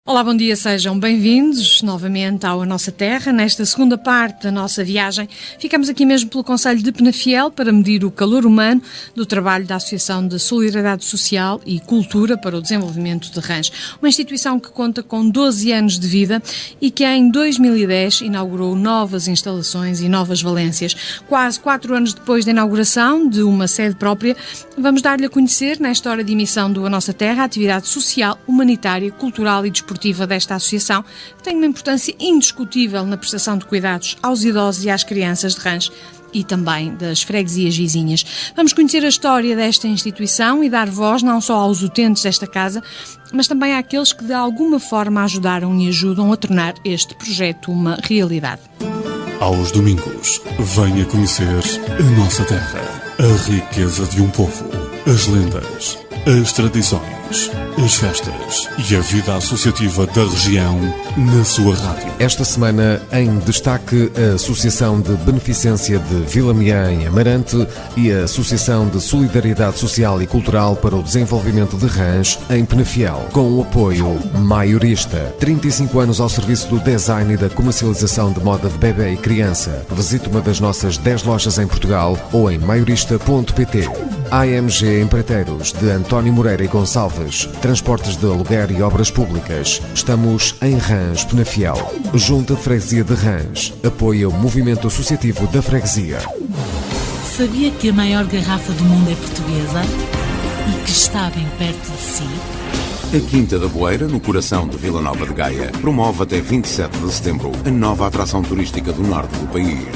Olá, bom dia, sejam bem-vindos novamente à Nossa Terra. Nesta segunda parte da nossa viagem, ficamos aqui mesmo pelo concelho de Penafiel para medir o calor humano do trabalho da Associação de Solidariedade Social e Cultura para o Desenvolvimento de Rãs, uma instituição que conta com 12 anos de vida e que em 2010 inaugurou novas instalações e novas valências. Quase 4 anos depois da inauguração de uma sede própria, vamos dar-lhe a conhecer, nesta hora de emissão do A Nossa Terra, a atividade social, humanitária, cultural e desportiva desta associação, que tem uma importância indiscutível na prestação de cuidados aos idosos e às crianças de Rãs e também das freguesias vizinhas. Vamos conhecer a história desta instituição e dar voz não só aos utentes desta casa, mas também àqueles que de alguma forma ajudaram e ajudam a tornar este projeto uma realidade. Aos domingos, venha conhecer a nossa terra, a riqueza de um povo, as lendas, as tradições, as festas e a vida associativa da região na sua rádio. Esta semana, em destaque, a Associação de Beneficência de Vila Miã em Amarante e a Associação de Solidariedade Social e Cultural para o Desenvolvimento de Rãs em Penafiel, com o apoio Maiorista. 35 anos ao serviço do design e da comercialização de moda de bebê e criança. Visite uma das nossas 10 lojas em Portugal ou em maiorista.pt. AMG Empreiteiros, de António Moreira e Gonçalves. Transportes de aluguer e obras públicas. Estamos em Rãs, Penafiel. Junta de Freguesia de Rãs. Apoia o movimento associativo da freguesia. Sabia que a maior garrafa do mundo é portuguesa e que está bem perto de si? A Quinta da Boeira, no coração de Vila Nova de Gaia, promove até 27 de setembro a nova atração turística do norte do país.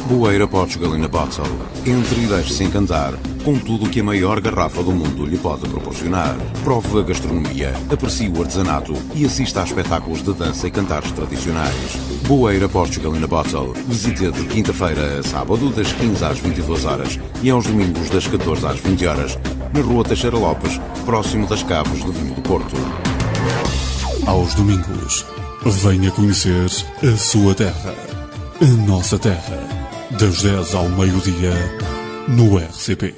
Boeira Portugal in a Bottle. Entre e deixe-se encantar com tudo o que a maior garrafa do mundo lhe pode proporcionar. Prove a gastronomia, aprecie o artesanato e assista a espetáculos de dança e cantares tradicionais. Boeira Portugal in a Bottle. Visite de quinta-feira a sábado, das 15 às 22 horas e aos domingos, das 14 às 20 horas, na Rua Teixeira Lopes, próximo das Cabos de Vinho do Porto. Aos domingos, venha conhecer a sua terra, a nossa terra, das 10 ao meio-dia, no RCP.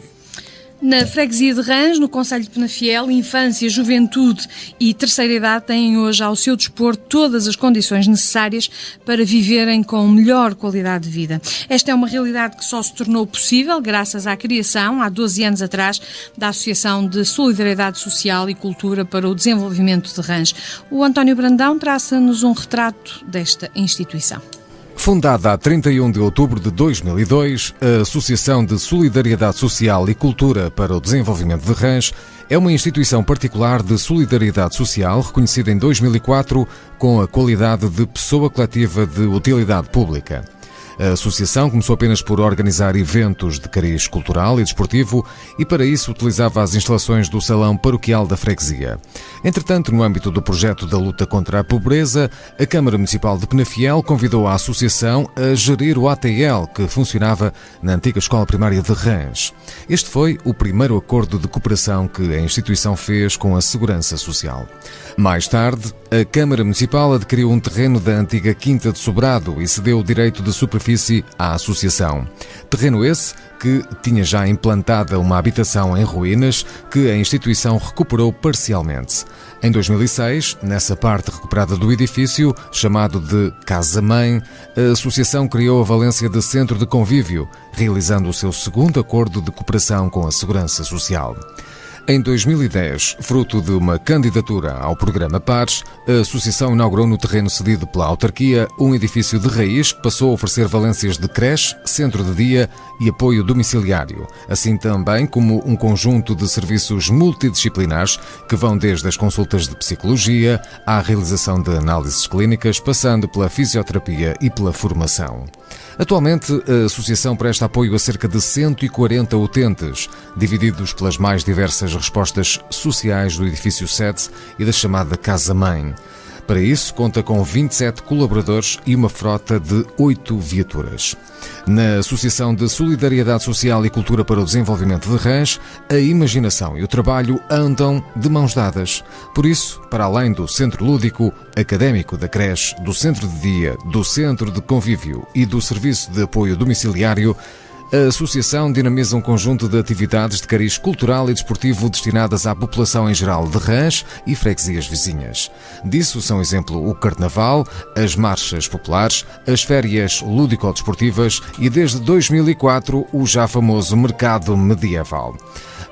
Na freguesia de Rãs, no concelho de Penafiel, infância, juventude e terceira idade têm hoje ao seu dispor todas as condições necessárias para viverem com melhor qualidade de vida. Esta é uma realidade que só se tornou possível graças à criação, há 12 anos atrás, da Associação de Solidariedade Social e Cultura para o Desenvolvimento de Rãs. O António Brandão traça-nos um retrato desta instituição. Fundada a 31 de outubro de 2002, a Associação de Solidariedade Social e Cultura para o Desenvolvimento de Rãs é uma instituição particular de solidariedade social reconhecida em 2004 com a qualidade de pessoa coletiva de utilidade pública. A associação começou apenas por organizar eventos de cariz cultural e desportivo e para isso utilizava as instalações do Salão Paroquial da Freguesia. Entretanto, no âmbito do projeto da luta contra a pobreza, a Câmara Municipal de Penafiel convidou a associação a gerir o ATL que funcionava na antiga Escola Primária de Rãs. Este foi o primeiro acordo de cooperação que a instituição fez com a Segurança Social. Mais tarde, a Câmara Municipal adquiriu um terreno da antiga Quinta de Sobrado e cedeu o direito de superfície à associação. Terreno esse que tinha já implantada uma habitação em ruínas que a instituição recuperou parcialmente. Em 2006, nessa parte recuperada do edifício, chamado de Casa-Mãe, a associação criou a valência de Centro de Convívio, realizando o seu segundo acordo de cooperação com a Segurança Social. Em 2010, fruto de uma candidatura ao programa Pares, a associação inaugurou no terreno cedido pela autarquia um edifício de raiz que passou a oferecer valências de creche, centro de dia e apoio domiciliário, assim também como um conjunto de serviços multidisciplinares que vão desde as consultas de psicologia à realização de análises clínicas, passando pela fisioterapia e pela formação. Atualmente, a associação presta apoio a cerca de 140 utentes, divididos pelas mais diversas respostas sociais do edifício 7 e da chamada Casa-Mãe. Para isso, conta com 27 colaboradores e uma frota de 8 viaturas. Na Associação de Solidariedade Social e Cultura para o Desenvolvimento de Rãs, a imaginação e o trabalho andam de mãos dadas. Por isso, para além do centro lúdico, académico da creche, do centro de dia, do centro de convívio e do serviço de apoio domiciliário, a Associação dinamiza um conjunto de atividades de cariz cultural e desportivo destinadas à população em geral de Rãs e freguesias vizinhas. Disso são exemplo o Carnaval, as marchas populares, as férias lúdico-desportivas e desde 2004 o já famoso Mercado Medieval.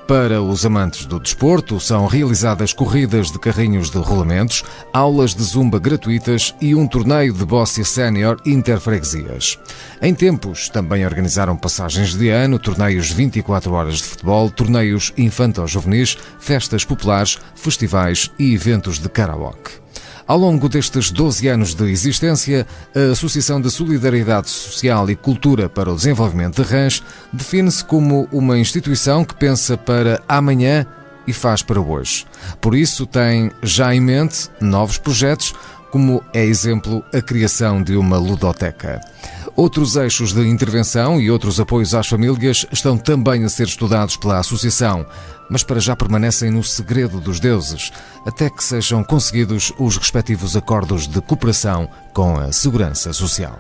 Para os amantes do desporto, são realizadas corridas de carrinhos de rolamentos, aulas de zumba gratuitas e um torneio de bóssia sénior interfreguesias. Em tempos, também organizaram passagens de ano, torneios 24 horas de futebol, torneios infanto-juvenis, festas populares, festivais e eventos de karaoke. Ao longo destes 12 anos de existência, a Associação de Solidariedade Social e Cultura para o Desenvolvimento de Rãs define-se como uma instituição que pensa para amanhã e faz para hoje. Por isso, tem já em mente novos projetos, como é exemplo a criação de uma ludoteca. Outros eixos de intervenção e outros apoios às famílias estão também a ser estudados pela Associação, mas para já permanecem no segredo dos deuses, até que sejam conseguidos os respectivos acordos de cooperação com a Segurança Social.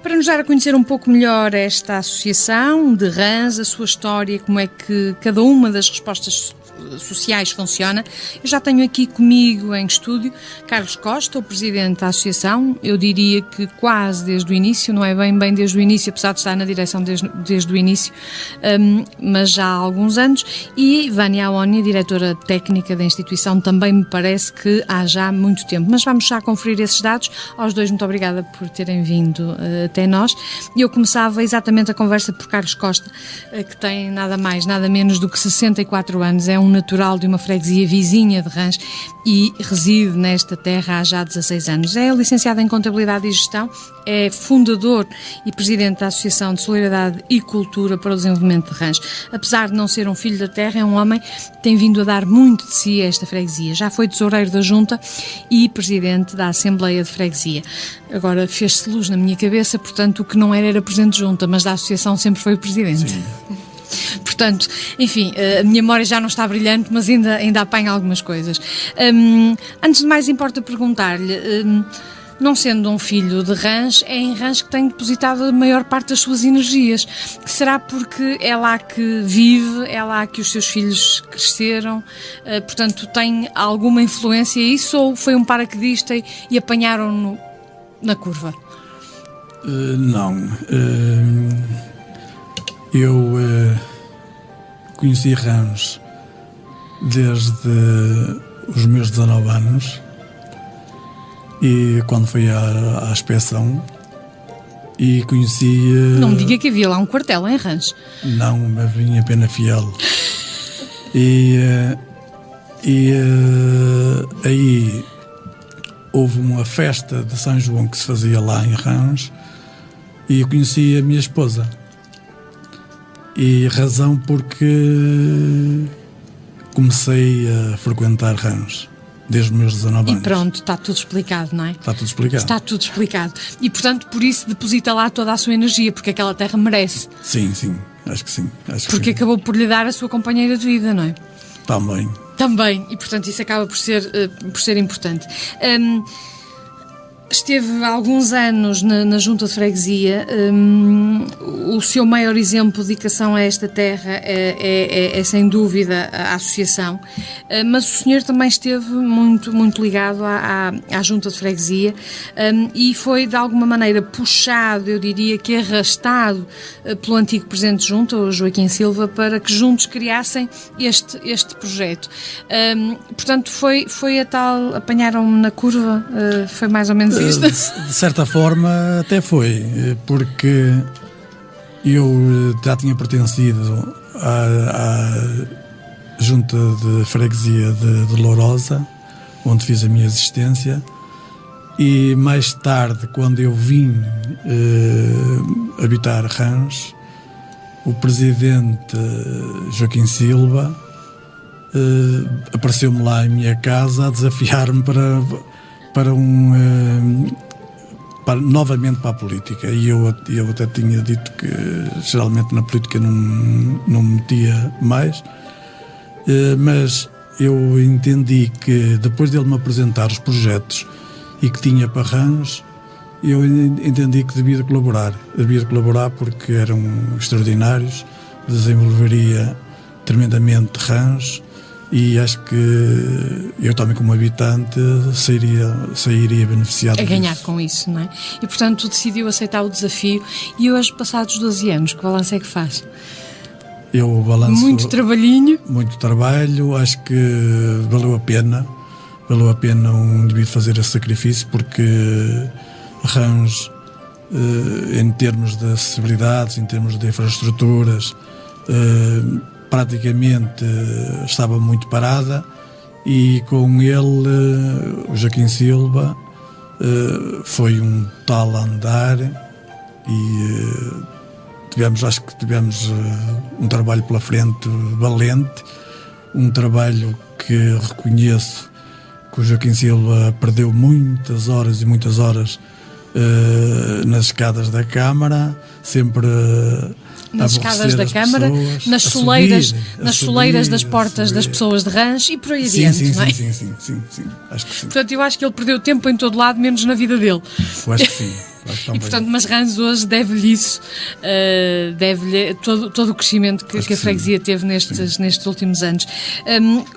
Para nos dar a conhecer um pouco melhor esta associação de Rãs, a sua história, como é que cada uma das respostas sociais funciona, eu já tenho aqui comigo em estúdio Carlos Costa, o presidente da associação. Eu diria que quase desde o início, não é bem desde o início, apesar de estar na direção desde o início, mas já há alguns anos, e Vânia Aónia, diretora técnica da instituição, também me parece que há já muito tempo. Mas vamos já conferir esses dados. Aos dois, muito obrigada por terem vindo até nós. E eu começava exatamente a conversa por Carlos Costa, que tem nada mais, nada menos do que 64 anos, é um natural de uma freguesia vizinha de Rãs e reside nesta terra há já 16 anos. É licenciado em Contabilidade e Gestão, é fundador e presidente da Associação de Solidariedade e Cultura para o Desenvolvimento de Rãs. Apesar de não ser um filho da terra, é um homem que tem vindo a dar muito de si a esta freguesia. Já foi tesoureiro da Junta e presidente da Assembleia de Freguesia. Agora fez-se luz na minha cabeça, portanto o que não era presidente de Junta, mas da Associação sempre foi o presidente. Sim. Portanto, enfim, a minha memória já não está brilhante, mas ainda apanha algumas coisas. Antes de mais, importa perguntar-lhe, não sendo um filho de Rãs, é em Rãs que tem depositado a maior parte das suas energias. Será porque é lá que vive, é lá que os seus filhos cresceram, portanto tem alguma influência isso, ou foi um paraquedista e apanharam-no na curva? Não. Eu conheci Rãs desde os meus 19 anos e quando fui à inspeção e conheci... Não me diga que havia lá um quartel em Rãs. Não, mas vinha Pena Fiel. Aí houve uma festa de São João que se fazia lá em Rãs e eu conheci a minha esposa. E razão porque comecei a frequentar Rãs desde os meus 19 anos. E pronto, está tudo explicado, não é? Está tudo explicado. Está tudo explicado. E portanto, por isso deposita lá toda a sua energia, porque aquela terra merece. Sim, acho que sim. Porque acabou por lhe dar a sua companheira de vida, não é? Também. E portanto isso acaba por ser importante. Esteve há alguns anos na Junta de Freguesia. O seu maior exemplo de dedicação a esta terra é sem dúvida a associação, mas o senhor também esteve muito ligado à Junta de Freguesia e foi de alguma maneira puxado, eu diria que arrastado pelo antigo presidente de Junta, o Joaquim Silva, para que juntos criassem este projeto. Portanto, foi a tal, apanharam-me na curva, foi mais ou menos isto? De certa forma até foi, porque eu já tinha pertencido à Junta de Freguesia de Lourosa, onde fiz a minha existência, e mais tarde, quando eu vim habitar Rãs, o presidente Joaquim Silva apareceu-me lá em minha casa a desafiar-me novamente para a política, e eu até tinha dito que geralmente na política não me metia mais, mas eu entendi que depois dele me apresentar os projetos e que tinha para Rãs, eu entendi que devia colaborar porque eram extraordinários, desenvolveria tremendamente rãs, e acho que eu também, como habitante, sairia beneficiado a ganhar disso. com isso, não é? E portanto decidiu aceitar o desafio, e hoje, passados 12 anos, que balanço é que faz? Eu balanço Muito trabalhinho. muito trabalho, acho que valeu a pena um indivíduo fazer esse sacrifício, porque rãs, em termos de acessibilidades, em termos de infraestruturas, praticamente estava muito parada, e com ele, o Joaquim Silva, foi um tal andar, e acho que tivemos um trabalho pela frente valente, um trabalho que reconheço que o Joaquim Silva perdeu muitas horas e muitas horas nas escadas da Câmara, sempre nas escadas da Câmara, pessoas, nas soleiras das portas das pessoas de Rãs e por aí adiante, não é? Sim, acho que sim. Portanto, eu acho que ele perdeu tempo em todo lado, menos na vida dele. Eu acho que sim. E portanto, mas Rãs hoje deve-lhe isso, deve-lhe todo o crescimento que a freguesia teve nestes últimos anos.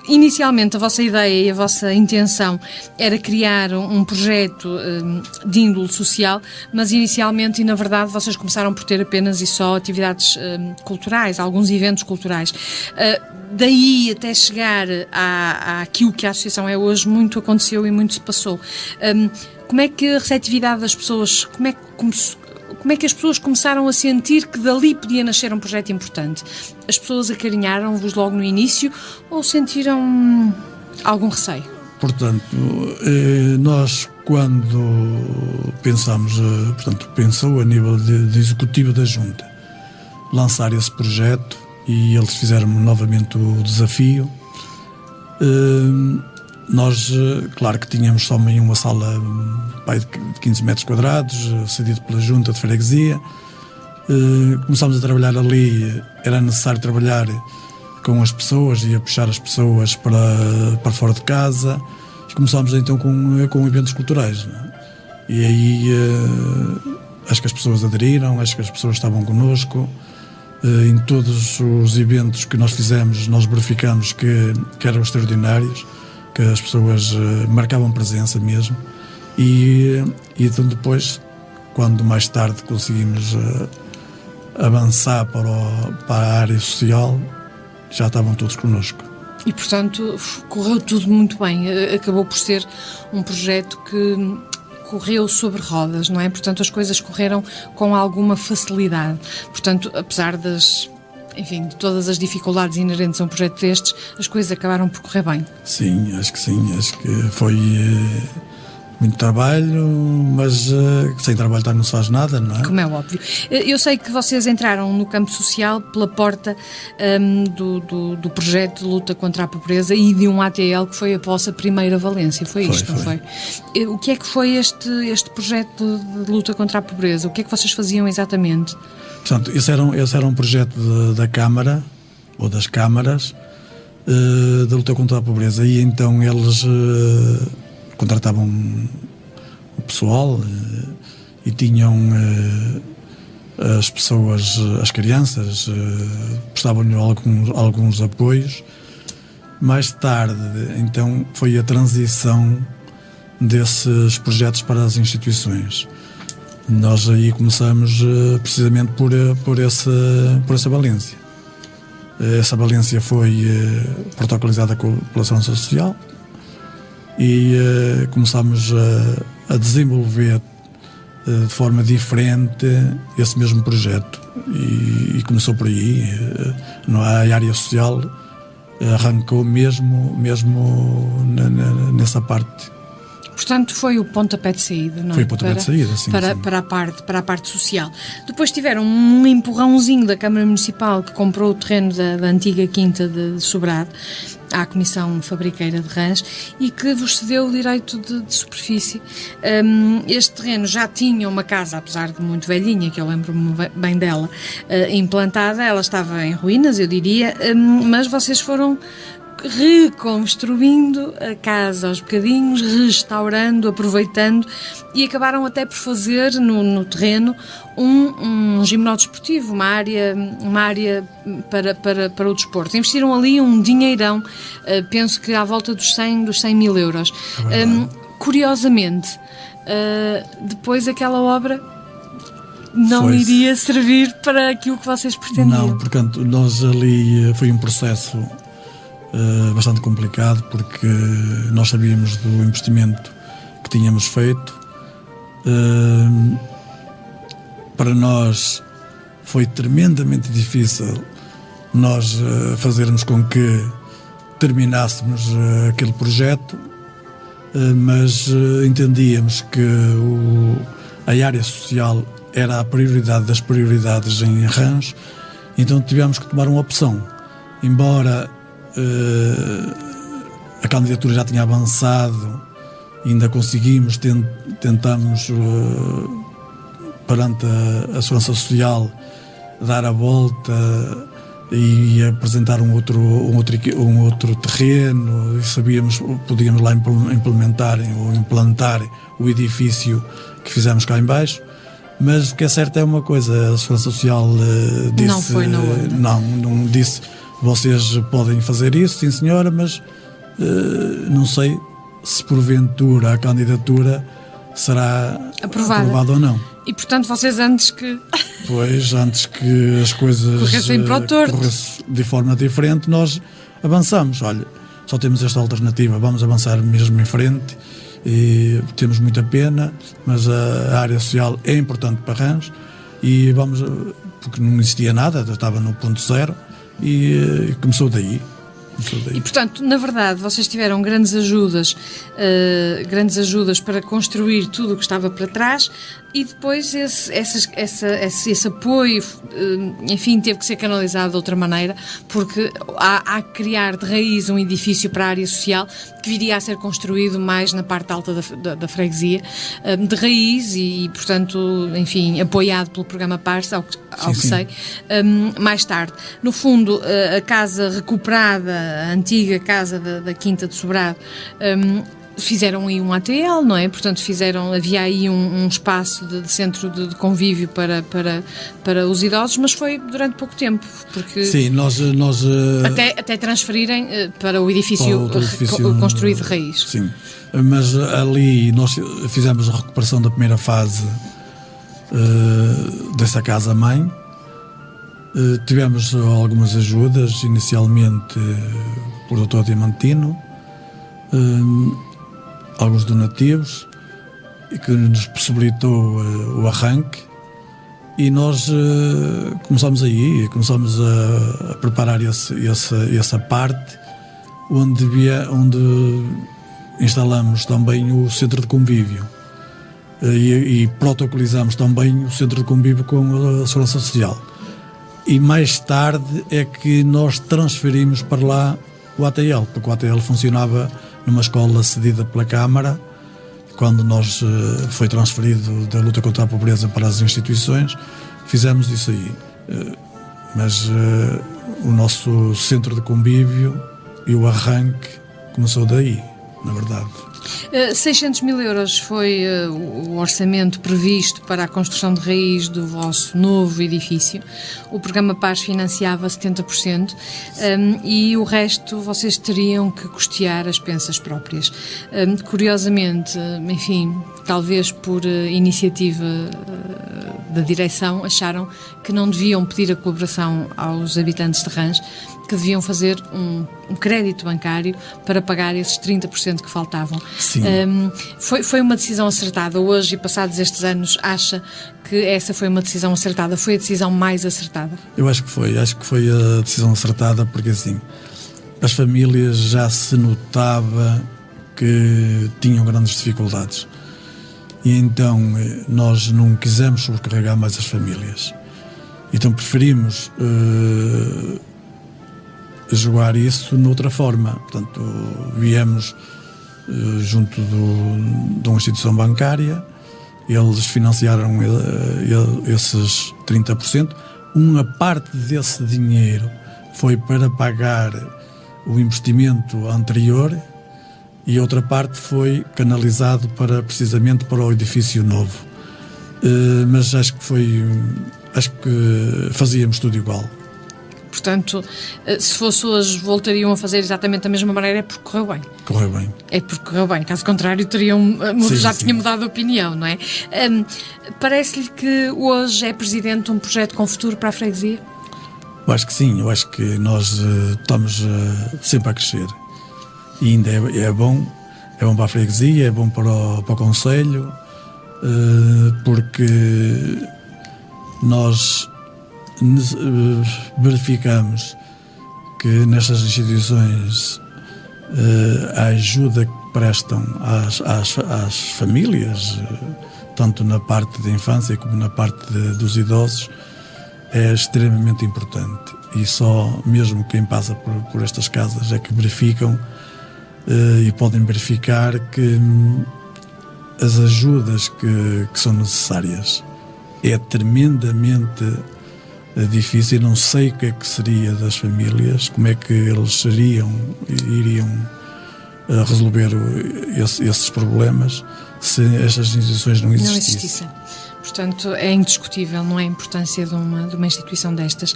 Inicialmente, a vossa ideia e a vossa intenção era criar um projeto de índole social, mas inicialmente e na verdade vocês começaram por ter apenas e só atividades culturais, alguns eventos culturais. Daí até chegar àquilo que a associação é hoje, muito aconteceu e muito se passou. Como é que a receptividade das pessoas, como é que as pessoas começaram a sentir que dali podia nascer um projeto importante? As pessoas acarinharam-vos logo no início ou sentiram algum receio? Portanto, nós quando pensámos, pensou a nível de executivo da Junta lançar esse projeto, e eles fizeram novamente o desafio, nós, claro que tínhamos só uma sala de 15 metros quadrados, cedido pela Junta de Freguesia. Começámos a trabalhar ali, era necessário trabalhar com as pessoas e a puxar as pessoas para fora de casa, e começámos então com eventos culturais, não é? E aí acho que as pessoas aderiram, acho que as pessoas estavam connosco. Em todos os eventos que nós fizemos, nós verificamos que eram extraordinários, que as pessoas marcavam presença mesmo, e então depois, quando mais tarde conseguimos avançar para a área social, já estavam todos connosco. E portanto correu tudo muito bem, acabou por ser um projeto que correu sobre rodas, não é? Portanto, as coisas correram com alguma facilidade. Portanto, apesar de todas as dificuldades inerentes a um projeto destes, as coisas acabaram por correr bem. Sim, acho que foi muito trabalho, mas sem trabalho não se faz nada, não é? Como é óbvio. Eu sei que vocês entraram no campo social pela porta do projeto de luta contra a pobreza e de um ATL que foi a vossa primeira valência, foi isto, não foi? O que é que foi este projeto de luta contra a pobreza? O que é que vocês faziam exatamente? Portanto, esse era um projeto da Câmara, ou das câmaras, da luta contra a pobreza, e então eles contratavam o pessoal e tinham as pessoas, as crianças, prestavam-lhe alguns apoios. Mais tarde, então, foi a transição desses projetos para as instituições. Nós aí começamos precisamente por essa valência. Essa valência foi protocolizada com a população social, e começámos a desenvolver de forma diferente esse mesmo projeto, e começou por aí. A área social arrancou mesmo nessa parte. Portanto, foi o pontapé de saída, não é? Foi o pontapé de saída, sim. Para a parte social. Depois tiveram um empurrãozinho da Câmara Municipal, que comprou o terreno da antiga Quinta de Sobrado à Comissão Fabriqueira de Rãs, e que vos cedeu o direito de superfície. Este terreno já tinha uma casa, apesar de muito velhinha, que eu lembro-me bem dela, implantada. Ela estava em ruínas, eu diria, mas vocês foram reconstruindo a casa aos bocadinhos, restaurando, aproveitando, e acabaram até por fazer no terreno um ginásio desportivo, uma área para o desporto. Investiram ali um dinheirão, penso que à volta dos 100 mil euros. Curiosamente, depois aquela obra não iria servir para aquilo que vocês pretendiam. Não, portanto, nós ali foi um processo bastante complicado, porque nós sabíamos do investimento que tínhamos feito. Para nós foi tremendamente difícil nós fazermos com que terminássemos aquele projeto, mas entendíamos que a área social era a prioridade das prioridades em Arranjo, então tivemos que tomar uma opção. Embora a candidatura já tinha avançado, ainda conseguimos, tentamos perante a Segurança Social dar a volta e apresentar um outro terreno, e sabíamos que podíamos lá implantar o edifício que fizemos cá em baixo. Mas o que é certo é uma coisa: a Segurança Social disse... Não foi na onda. Não disse, vocês podem fazer isso, sim senhora, mas não sei se porventura a candidatura será aprovada ou não. E portanto vocês antes que as coisas corressem para o torto, corressem de forma diferente, nós avançamos. Olha, só temos esta alternativa, vamos avançar mesmo em frente. E temos muita pena, mas a área social é importante para Arranjo, e vamos, porque não existia nada, estava no ponto zero, e começou daí. E portanto, na verdade, vocês tiveram grandes ajudas para construir tudo o que estava para trás, e depois esse apoio, enfim, teve que ser canalizado de outra maneira, porque há que criar de raiz um edifício para a área social que viria a ser construído mais na parte alta da freguesia, de raiz, e portanto, enfim, apoiado pelo programa PARS, ao que sei, mais tarde. No fundo, a casa recuperada, a antiga casa da Quinta de Sobrado, fizeram aí um ATL, não é? Portanto, havia aí um espaço de centro de convívio para os idosos, mas foi durante pouco tempo, porque sim, nós até transferirem para o edifício construído de raiz. Sim, mas ali nós fizemos a recuperação da primeira fase dessa casa-mãe. Tivemos algumas ajudas, inicialmente por Dr. Diamantino, alguns donativos, que nos possibilitou o arranque, e nós começamos a preparar essa parte, onde instalamos também o centro de convívio, e protocolizamos também o centro de convívio com a Segurança Social. E mais tarde é que nós transferimos para lá o ATL, porque o ATL funcionava numa escola cedida pela Câmara. Quando nós foi transferido da luta contra a pobreza para as instituições, fizemos isso aí. Mas o nosso centro de convívio e o arranque começou daí, na verdade. 600 mil euros foi o orçamento previsto para a construção de raiz do vosso novo edifício. O programa PARS financiava 70%, e o resto vocês teriam que custear as pensas próprias. Curiosamente, enfim, talvez por iniciativa da direção, acharam que não deviam pedir a colaboração aos habitantes de Rãs, que deviam fazer um crédito bancário para pagar esses 30% que faltavam. Foi uma decisão acertada. Hoje, e passados estes anos, acha que essa foi uma decisão acertada? Foi a decisão mais acertada? Eu acho que foi a decisão acertada, porque assim, as famílias já se notava que tinham grandes dificuldades, e então nós não quisemos sobrecarregar mais as famílias, então preferimos jogar isso noutra forma. Portanto, viemos junto de uma instituição bancária, eles financiaram esses 30%. Uma parte desse dinheiro foi para pagar o investimento anterior e outra parte foi canalizado precisamente para o edifício novo. Mas acho que fazíamos tudo igual. Portanto, se fosse hoje, voltariam a fazer exatamente da mesma maneira, é porque correu bem. Correu bem. É porque correu bem. Caso contrário, tinha mudado de opinião, não é? Parece-lhe que hoje é presidente de um projeto com futuro para a freguesia? Eu acho que sim. Eu acho que nós estamos sempre a crescer. E ainda é bom para a freguesia, é bom para o concelho, porque nós verificamos que nestas instituições a ajuda que prestam às famílias, tanto na parte da infância como na parte dos idosos, é extremamente importante. E só mesmo quem passa por estas casas é que verificam e podem verificar que as ajudas que são necessárias é tremendamente difícil. Não sei o que é que seria das famílias, como é que eles iriam resolver esses problemas se estas instituições não existissem. Portanto, é indiscutível, não é, a importância de uma instituição destas.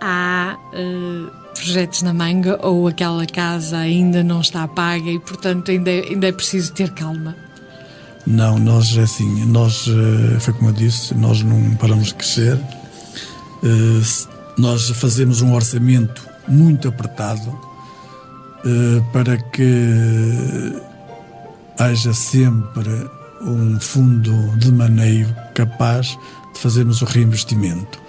Há projetos na manga ou aquela casa ainda não está paga e, portanto, ainda é preciso ter calma? Não, foi como eu disse, nós não paramos de crescer. Nós fazemos um orçamento muito apertado para que haja sempre um fundo de maneio capaz de fazermos o reinvestimento.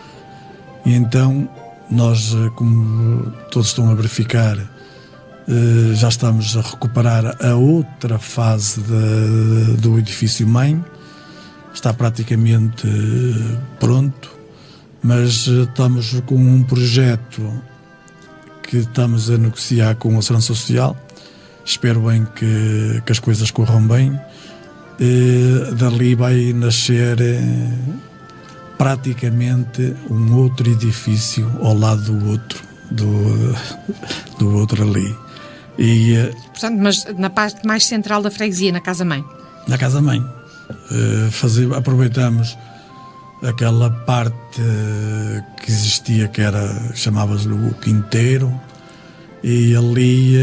E então, nós, como todos estão a verificar, já estamos a recuperar a outra fase do edifício mãe. Está praticamente pronto, mas estamos com um projeto que estamos a negociar com a Segurança Social. Espero bem que as coisas corram bem. Dali vai nascer praticamente um outro edifício ao lado do outro, do outro ali. Portanto, mas na parte mais central da freguesia, na casa-mãe? Na casa-mãe. Aproveitamos aquela parte que existia, chamava-se o Quinteiro, e ali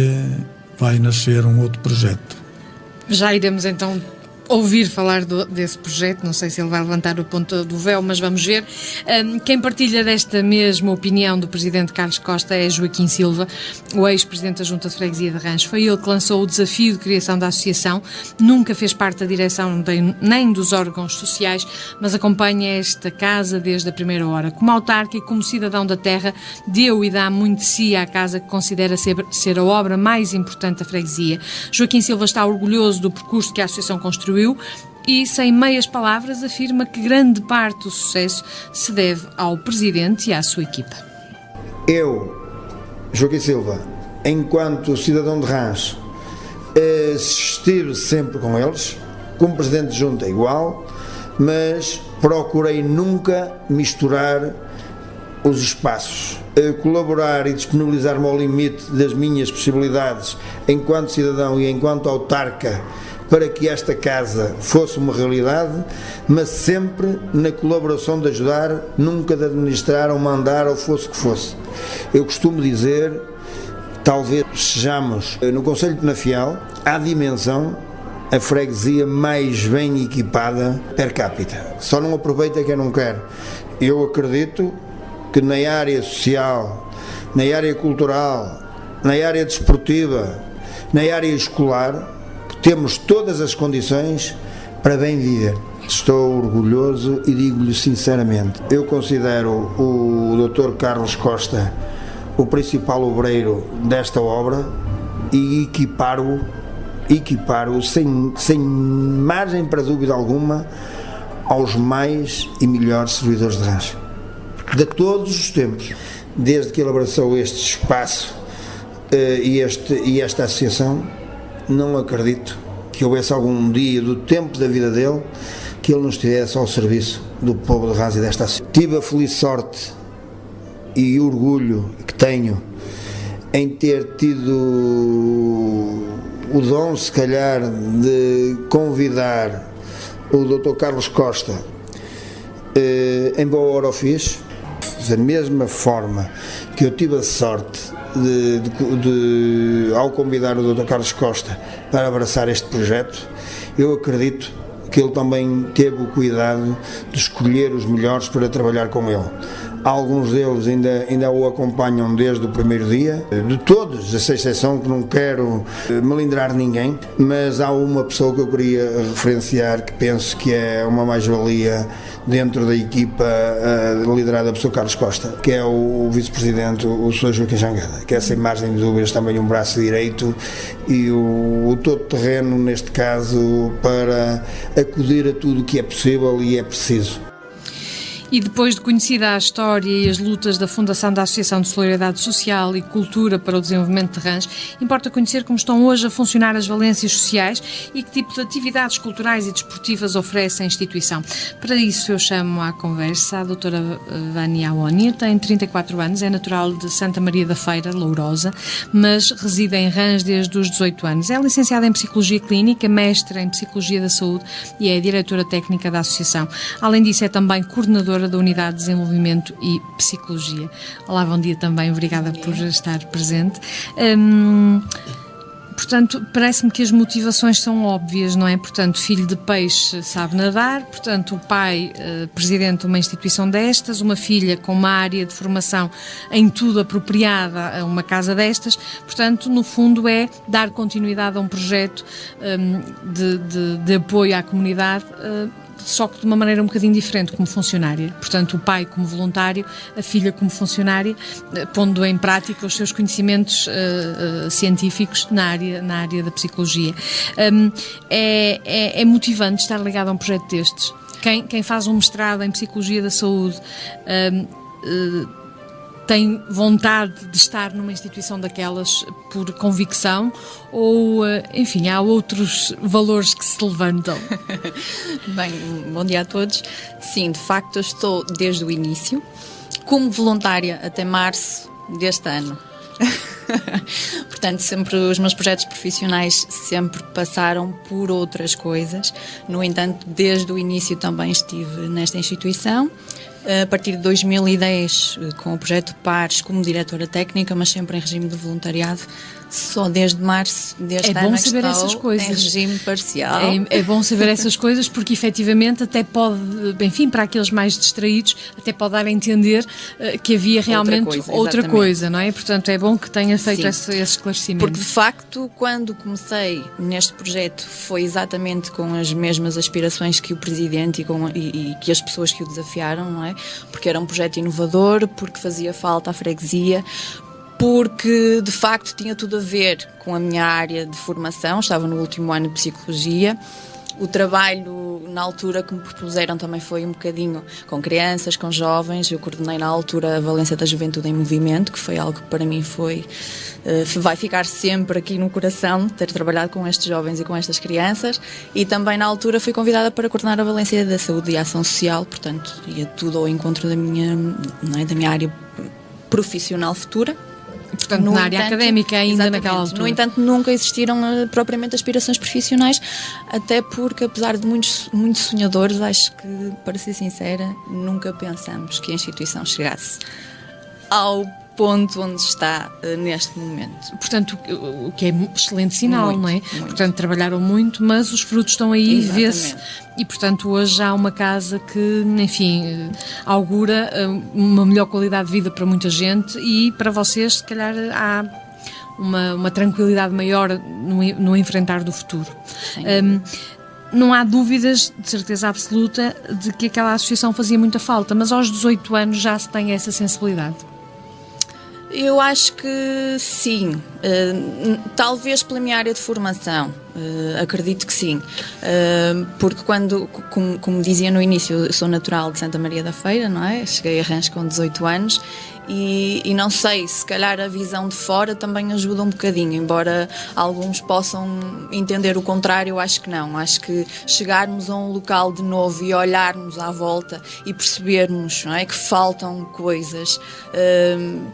vai nascer um outro projeto. Já iremos então ouvir falar desse projeto, não sei se ele vai levantar o ponto do véu, mas vamos ver. Quem partilha desta mesma opinião do Presidente Carlos Costa é Joaquim Silva, o ex-Presidente da Junta de Freguesia de Rancho. Foi ele que lançou o desafio de criação da associação, nunca fez parte da direção nem dos órgãos sociais, mas acompanha esta casa desde a primeira hora. Como autarca e como cidadão da terra, deu e dá muito de si à casa que considera ser a obra mais importante da freguesia. Joaquim Silva está orgulhoso do percurso que a associação construiu e, sem meias palavras, afirma que grande parte do sucesso se deve ao Presidente e à sua equipa. Eu, Joaquim Silva, enquanto cidadão de Rancho, estive sempre com eles, como Presidente de Junta igual, mas procurei nunca misturar os espaços, colaborar e disponibilizar-me ao limite das minhas possibilidades enquanto cidadão e enquanto autarca para que esta casa fosse uma realidade, mas sempre na colaboração de ajudar, nunca de administrar ou mandar ou fosse o que fosse. Eu costumo dizer, talvez sejamos no concelho de Penafiel, à dimensão, a freguesia mais bem equipada per capita. Só não aproveita quem não quer. Eu acredito que na área social, na área cultural, na área desportiva, na área escolar, temos todas as condições para bem viver. Estou orgulhoso e digo-lhe sinceramente, eu considero o Dr. Carlos Costa o principal obreiro desta obra e equiparo sem margem para dúvida alguma aos mais e melhores servidores de Rancho. De todos os tempos, desde que ele abraçou este espaço e esta associação, não acredito que houvesse algum dia do tempo da vida dele que ele não estivesse ao serviço do povo de Rancho e desta associação. Tive a feliz sorte e orgulho que tenho em ter tido o dom, se calhar, de convidar o Dr. Carlos Costa em boa hora o fiz, da mesma forma que eu tive a sorte ao convidar o Dr. Carlos Costa para abraçar este projeto, eu acredito que ele também teve o cuidado de escolher os melhores para trabalhar com ele. Alguns deles ainda o acompanham desde o primeiro dia, de todos, sem exceção, que não quero melindrar ninguém, mas há uma pessoa que eu queria referenciar, que penso que é uma mais-valia dentro da equipa liderada pelo Sr. Carlos Costa, que é o vice-presidente, o Sr. Joaquim Jangada, que é, sem margem de dúvidas, também um braço direito e o todo-terreno, neste caso, para acudir a tudo o que é possível e é preciso. E depois de conhecida a história e as lutas da fundação da Associação de Solidariedade Social e Cultura para o Desenvolvimento de Rãs, importa conhecer como estão hoje a funcionar as valências sociais e que tipo de atividades culturais e desportivas oferece a instituição. Para isso eu chamo à conversa a doutora Vânia Aoni, tem 34 anos, é natural de Santa Maria da Feira, Lourosa, mas reside em Rãs desde os 18 anos. É licenciada em Psicologia Clínica, mestra em Psicologia da Saúde e é diretora técnica da Associação. Além disso, é também coordenadora da Unidade de Desenvolvimento e Psicologia. Olá, bom dia também, obrigada por estar presente. Portanto, parece-me que as motivações são óbvias, não é? Portanto, filho de peixe sabe nadar, portanto, o pai, presidente de uma instituição destas, uma filha com uma área de formação em tudo apropriada a uma casa destas, portanto, no fundo é dar continuidade a um projeto de apoio à comunidade, só que de uma maneira um bocadinho diferente, como funcionária. Portanto, o pai como voluntário, a filha como funcionária, pondo em prática os seus conhecimentos científicos na área da psicologia. É motivante estar ligado a um projeto destes. Quem faz um mestrado em Psicologia da Saúde tem vontade de estar numa instituição daquelas por convicção ou, enfim, há outros valores que se levantam? Bem, bom dia a todos. Sim, de facto eu estou desde o início, como voluntária até março deste ano. Portanto, sempre os meus projetos profissionais sempre passaram por outras coisas. No entanto, desde o início também estive nesta instituição. A partir de 2010, com o projeto Pares como diretora técnica, mas sempre em regime de voluntariado. Só desde março deste ano bom saber essas coisas. Em regime parcial. É bom saber essas coisas porque efetivamente até pode, enfim, para aqueles mais distraídos, até pode dar a entender que havia realmente outra coisa, não é? Portanto, é bom que tenha feito esse esclarecimento. Porque de facto, quando comecei neste projeto, foi exatamente com as mesmas aspirações que o Presidente e que as pessoas que o desafiaram, não é? Porque era um projeto inovador, porque fazia falta à freguesia, porque de facto tinha tudo a ver com a minha área de formação. Estava no último ano de Psicologia. O trabalho na altura que me propuseram também foi um bocadinho com crianças, com jovens. Eu coordenei na altura a Valência da Juventude em Movimento, que foi algo que para mim vai ficar sempre aqui no coração, ter trabalhado com estes jovens e com estas crianças. E também na altura fui convidada para coordenar a Valência da Saúde e Ação Social, portanto ia tudo ao encontro da minha área profissional futura. Portanto, na área académica ainda naquela altura. No entanto, nunca existiram propriamente aspirações profissionais, até porque, apesar de muitos sonhadores, acho que, para ser sincera, nunca pensamos que a instituição chegasse ao ponto onde está neste momento. Portanto, o que é excelente sinal, muito, não é? Muito. Portanto, trabalharam muito, mas os frutos estão aí, vê-se. E, portanto, hoje há uma casa que, enfim, augura uma melhor qualidade de vida para muita gente e para vocês, se calhar, há uma tranquilidade maior no enfrentar do futuro. Não há dúvidas, de certeza absoluta, de que aquela associação fazia muita falta, mas aos 18 anos já se tem essa sensibilidade. Eu acho que sim, talvez pela minha área de formação, acredito que sim, porque como dizia no início, eu sou natural de Santa Maria da Feira, não é? Cheguei a Rãs com 18 anos e não sei, se calhar a visão de fora também ajuda um bocadinho, embora alguns possam entender o contrário, eu acho que não. Acho que chegarmos a um local de novo e olharmos à volta e percebermos, não é, que faltam coisas,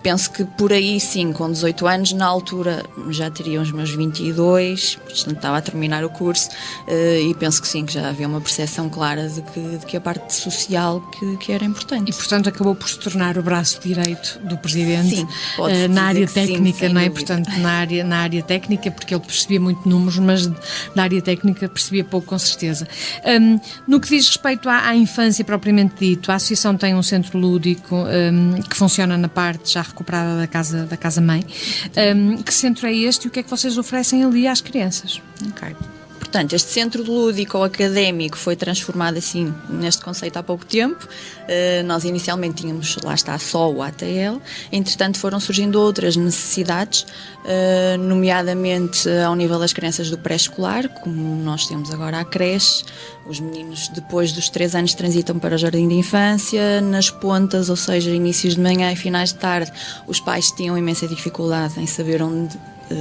penso que por aí sim, com 18 anos, na altura já teria os meus 22, portanto estava a terminar o curso, e penso que sim, que já havia uma percepção clara de que a parte social que era importante. E portanto acabou por se tornar o braço direito do Presidente. Sim, na área técnica, sim, não é? dúvida. Portanto, na área técnica, porque ele percebia muito números, mas na área técnica percebia pouco, com certeza. No que diz respeito à infância propriamente dito, a Associação tem um centro lúdico que funciona na parte já recuperada da casa-mãe. Que centro é este e o que é que vocês oferecem ali às crianças? Ok. Portanto, este centro lúdico ou académico foi transformado assim neste conceito há pouco tempo. Nós inicialmente tínhamos, lá está, só o ATL. Entretanto, foram surgindo outras necessidades, nomeadamente ao nível das crianças do pré-escolar, como nós temos agora a creche. Os meninos, depois dos 3 anos, transitam para o jardim de infância. Nas pontas, ou seja, inícios de manhã e finais de tarde, os pais tinham imensa dificuldade em saber onde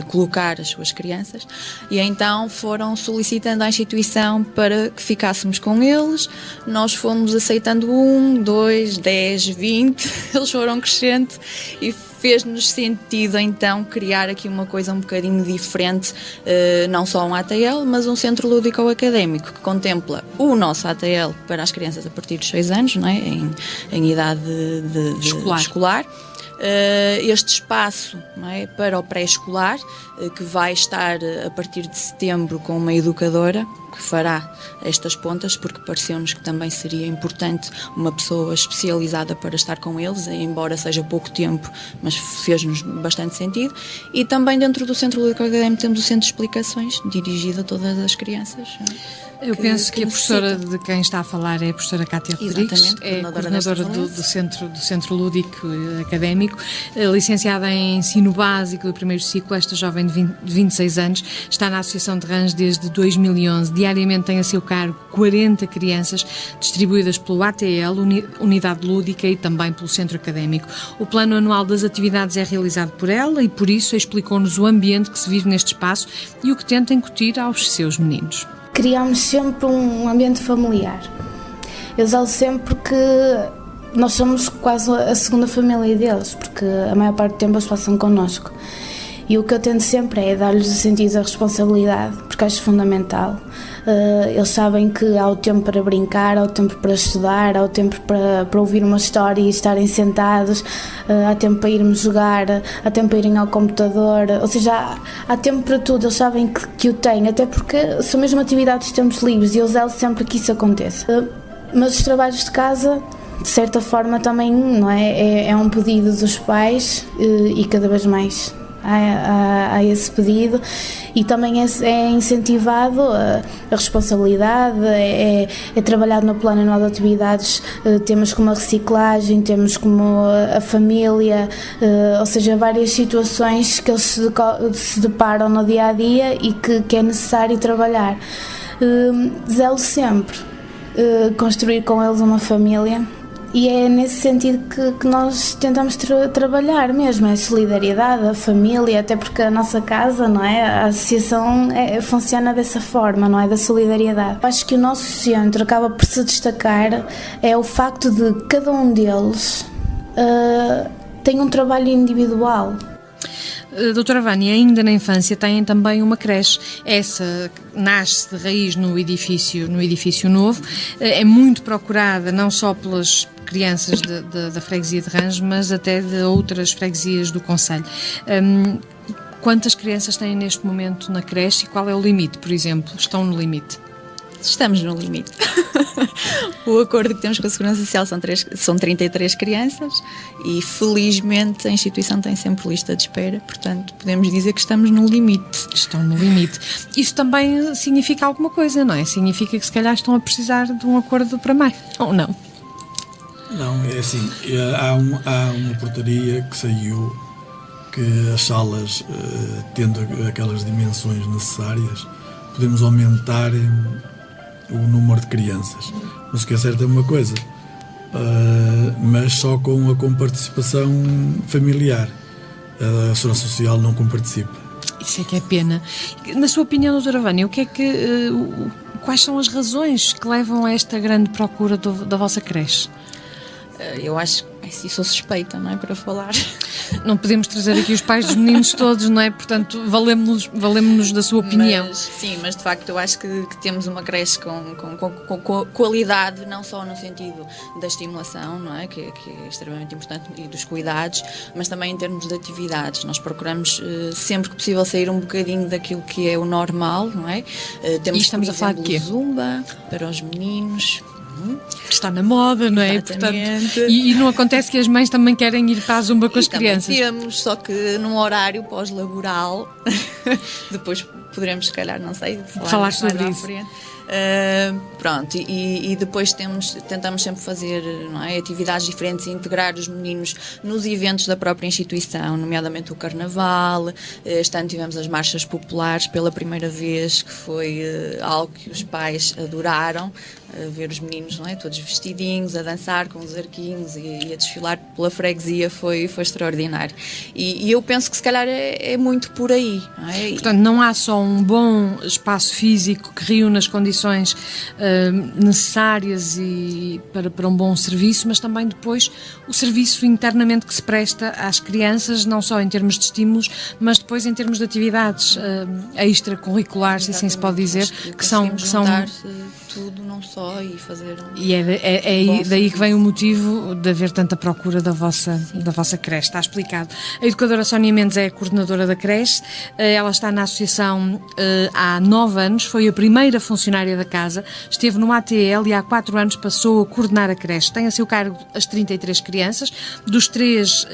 colocar as suas crianças, e então foram solicitando à instituição para que ficássemos com eles. Nós fomos aceitando 1, 2, 10, 20, eles foram crescendo e fez-nos sentido então criar aqui uma coisa um bocadinho diferente, não só um ATL, mas um centro lúdico ou académico que contempla o nosso ATL para as crianças a partir dos 6 anos, não é? em idade de escolar. Este espaço, não é, para o pré-escolar, que vai estar a partir de setembro com uma educadora que fará estas pontas, porque pareceu-nos que também seria importante uma pessoa especializada para estar com eles, embora seja pouco tempo, mas fez-nos bastante sentido. E também dentro do Centro Lúdico Académico temos o Centro de Explicações, dirigido a todas as crianças. Eu penso que a professora de quem está a falar é a professora Cátia Rodrigues, é coordenadora do Centro Lúdico Académico, licenciada em Ensino Básico do primeiro ciclo. Esta jovem de 26 anos está na Associação de Rãs desde 2011. Diariamente tem a seu cargo 40 crianças, distribuídas pelo ATL, Unidade Lúdica, e também pelo Centro Académico. O plano anual das atividades é realizado por ela e, por isso, explicou-nos o ambiente que se vive neste espaço e o que tenta incutir aos seus meninos. Criámos sempre um ambiente familiar. Eu falo sempre que nós somos quase a segunda família deles, porque a maior parte do tempo eles passam connosco. E o que eu tento sempre é dar-lhes o sentido da responsabilidade, porque acho fundamental. Eles sabem que há o tempo para brincar, há o tempo para estudar, há o tempo para ouvir uma história e estarem sentados, há tempo para irmos jogar, há tempo para irem ao computador, ou seja, há tempo para tudo. Eles sabem que o têm, até porque são mesmo atividades de tempos livres e eu zelo sempre que isso aconteça. Mas os trabalhos de casa, de certa forma, também não é um pedido dos pais, e cada vez mais há esse pedido, e também é incentivado a responsabilidade, é trabalhado no plano anual de atividades, temas como a reciclagem, temos como a família, ou seja, várias situações que eles se deparam no dia a dia e que é necessário trabalhar. Zelo sempre construir com eles uma família. E é nesse sentido que nós tentamos trabalhar mesmo, a solidariedade, a família, até porque a nossa casa, não é? A associação funciona dessa forma, não é? Da solidariedade. Acho que o nosso centro acaba por se destacar é o facto de cada um deles tem um trabalho individual. Doutora Vânia, ainda na infância têm também uma creche. Essa nasce de raiz no edifício novo, é muito procurada não só pelas crianças da freguesia de Rãs, mas até de outras freguesias do concelho. Quantas crianças têm neste momento na creche e qual é o limite, por exemplo? Estão no limite? Estamos no limite. O acordo que temos com a Segurança Social são 33 crianças e, felizmente, a instituição tem sempre lista de espera, portanto, podemos dizer que estamos no limite. Estão no limite. Isso também significa alguma coisa, não é? Significa que, se calhar, estão a precisar de um acordo para mais, ou não? Não, é assim, há uma portaria que saiu que as salas, tendo aquelas dimensões necessárias, podemos aumentar o número de crianças. Mas o que é certo é uma coisa, mas só com participação familiar. A Segurança Social não comparticipa. Isso é que é pena. Na sua opinião, doutora Vânia, quais são as razões que levam a esta grande procura da vossa creche? Eu acho que sou suspeita, não é, para falar. Não podemos trazer aqui os pais dos meninos todos, não é? Portanto, valemos-nos da sua opinião. Mas de facto eu acho que temos uma creche com qualidade, não só no sentido da estimulação, não é? Que é extremamente importante, e dos cuidados, mas também em termos de atividades. Nós procuramos sempre que possível sair um bocadinho daquilo que é o normal, não é? Temos, e estamos a falar de quê? Zumba para os meninos. Está na moda, não é? Portanto, e não acontece que as mães também querem ir para a Zumba com as crianças? Temos, só que num horário pós-laboral. Depois poderemos, se calhar, não sei, falar sobre isso. Pronto, e depois tentamos sempre fazer, não é, atividades diferentes e integrar os meninos nos eventos da própria instituição, nomeadamente o Carnaval. Este ano tivemos as marchas populares pela primeira vez, que foi algo que os pais adoraram, ver os meninos, não é, todos vestidinhos, a dançar com os arquinhos e a desfilar pela freguesia foi extraordinário. E eu penso que se calhar é muito por aí, não é? Portanto, não há só um bom espaço físico que reúne as condições necessárias para um bom serviço, mas também depois o serviço internamente que se presta às crianças, não só em termos de estímulos, mas depois em termos de atividades extracurriculares, se assim se pode dizer, que são tudo, não só, e fazer E é daí que vem o motivo de haver tanta procura da vossa creche. Está explicado. A educadora Sónia Mendes é a coordenadora da creche. Ela está na associação há 9 anos, foi a primeira funcionária da casa, esteve no ATL e há 4 anos passou a coordenar a creche. Tem a seu cargo as 33 crianças, dos 3